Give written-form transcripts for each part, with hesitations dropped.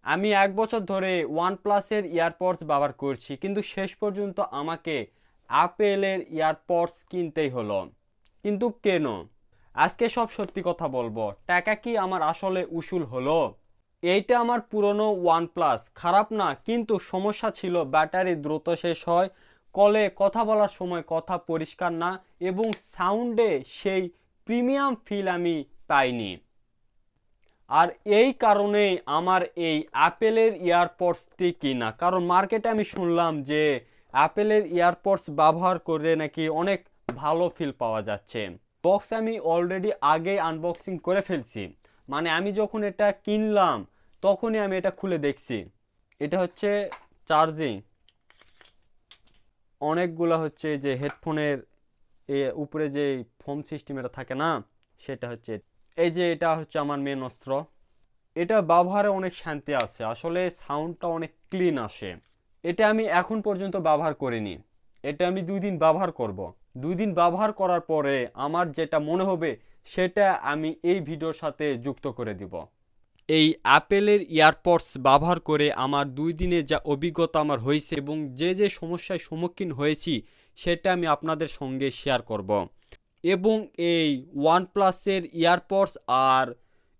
আমি 1 বছর ধরে ওয়ানপ্লাসের ইয়ারপডস ব্যবহার করছি, কিন্তু শেষ পর্যন্ত আমাকে অ্যাপেলের ইয়ারপডস কিনতেই হলো। কিন্তু কেন? আজকে সব সত্যি কথা বলবো। টাকা কি আমার আসলে উসুল হলো? এইটা আমার পুরনো ওয়ানপ্লাস, খারাপ না, কিন্তু সমস্যা ছিল ব্যাটারি দ্রুত শেষ হয়, কলে কথা বলার সময় কথা পরিষ্কার না, এবং সাউন্ডে সেই প্রিমিয়াম ফিল আমি পাইনি। আর এই কারণেই আমার এই অ্যাপেলের ইয়ারপডসটি কিনা, কারণ মার্কেটে আমি শুনলাম যে অ্যাপেলের ইয়ারপডস ব্যবহার করে নাকি অনেক ভালো ফিল পাওয়া যাচ্ছে। বক্স আমি অলরেডি আগেই আনবক্সিং করে ফেলছি, মানে আমি যখন এটা কিনলাম তখনই আমি এটা খুলে দেখছি। এটা হচ্ছে চার্জিং, অনেকগুলো হচ্ছে যে হেডফোনের উপরে যে ফোম সিস্টেম এটা থাকে না, সেটা হচ্ছে এই যে এটা হচ্ছে আমার মেন অস্ত্র। এটা ব্যবহারে অনেক শান্তি আছে, আসলে সাউন্ডটা অনেক ক্লিন আসে। এটা আমি এখন পর্যন্ত ব্যবহার করিনি, এটা আমি 2 দিন ব্যবহার করব। 2 দিন ব্যবহার করার পরে আমার যেটা মনে হবে সেটা আমি এই ভিডিওর সাথে যুক্ত করে দিব। এই অ্যাপেলের ইয়ারপডস ব্যবহার করে আমার 2 দিনে যা অভিজ্ঞতা আমার হয়েছে এবং যে যে সমস্যার সম্মুখীন হয়েছি সেটা আমি আপনাদের সঙ্গে শেয়ার করব। এবং এই ওয়ানপ্লাসের ইয়ারপডস আর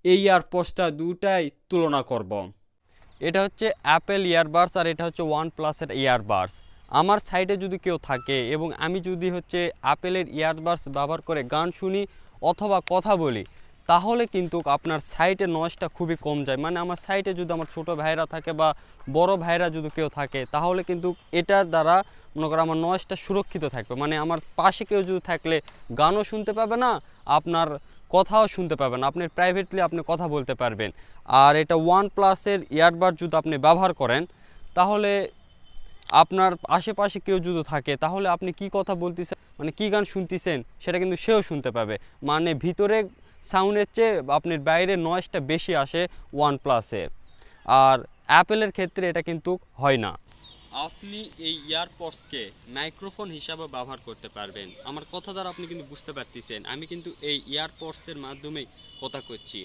এই ইয়ারপডসটা দুটাই তুলনা করব। এটা হচ্ছে অ্যাপেল ইয়ারবাডস আর এটা হচ্ছে ওয়ানপ্লাসের ইয়ারবাডস। আমার সাইডে যদি কেউ থাকে এবং আমি যদি হচ্ছে অ্যাপেলের ইয়ারবাডস ব্যবহার করে গান শুনি অথবা কথা বলি, তাহলে কিন্তু আপনার সাইডের নয়েজটা খুবই কম যায়। মানে আমার সাইডে যদি আমার ছোট ভাইরা থাকে বা বড় ভাইরা যদি কেউ থাকে, তাহলে কিন্তু এটার দ্বারা মনে করো আমার নয়েজটা সুরক্ষিত থাকবে। মানে আমার পাশে কেউ যদি থাকলে গানও শুনতে পাবে না, আপনার কথাও শুনতে পাবেন, আপনি প্রাইভেটলি আপনি কথা বলতে পারবেন। আর এটা ওয়ানপ্লাসের ইয়ারবাড যদি আপনি ব্যবহার করেন, তাহলে আপনার আশেপাশে কেউ যদি থাকে তাহলে আপনি কি কথা বলতেছেন, মানে কি গান শুনতেছেন সেটা কিন্তু সেও শুনতে পাবে। মানে ভিতরে সাউন্ডের চেয়ে আপনার বাইরের নয়েজটা বেশি আসে ওয়ানপ্লাসের। আর অ্যাপেলের ক্ষেত্রে এটা কিন্তু হয় না। আপনি এই ইয়ারপডসকে মাইক্রোফোন হিসাবে ব্যবহার করতে পারবেন। আমার কথা দ্বারা আপনি কিন্তু বুঝতে পারতেছেন আমি কিন্তু এই ইয়ারপডসের মাধ্যমেই কথা করছি।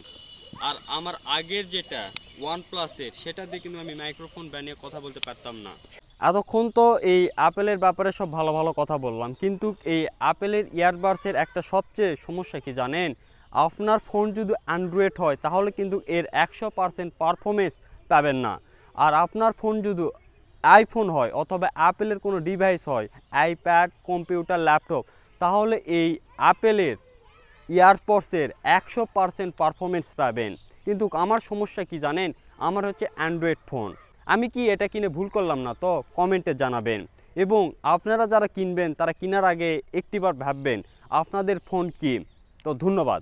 আর আমার আগের যেটা ওয়ানপ্লাসের, সেটা দিয়ে কিন্তু আমি মাইক্রোফোন বানিয়ে কথা বলতে পারতাম না। এতক্ষণ তো এই অ্যাপেলের ব্যাপারে সব ভালো ভালো কথা বললাম, কিন্তু এই অ্যাপেলের ইয়ারবাডসের একটা সবচেয়ে সমস্যা কি জানেন? আপনার ফোন যদি অ্যান্ড্রয়েড হয় তাহলে কিন্তু এর 100% পারফরমেন্স পাবেন না। আর আপনার ফোন যদি আইফোন হয় অথবা অ্যাপেলের কোনো ডিভাইস হয়, আইপ্যাড, কম্পিউটার, ল্যাপটপ, তাহলে এই অ্যাপেলের ইয়ারপডসের 100% পারফরমেন্স পাবেন। কিন্তু আমার সমস্যা কি জানেন? আমার হচ্ছে অ্যান্ড্রয়েড ফোন। আমি কি এটা কিনে ভুল করলাম না? তো কমেন্টে জানাবেন। এবং আপনারা যারা কিনবেন তারা কেনার আগে একটিবার ভাববেন আপনাদের ফোন কি। তো ধন্যবাদ।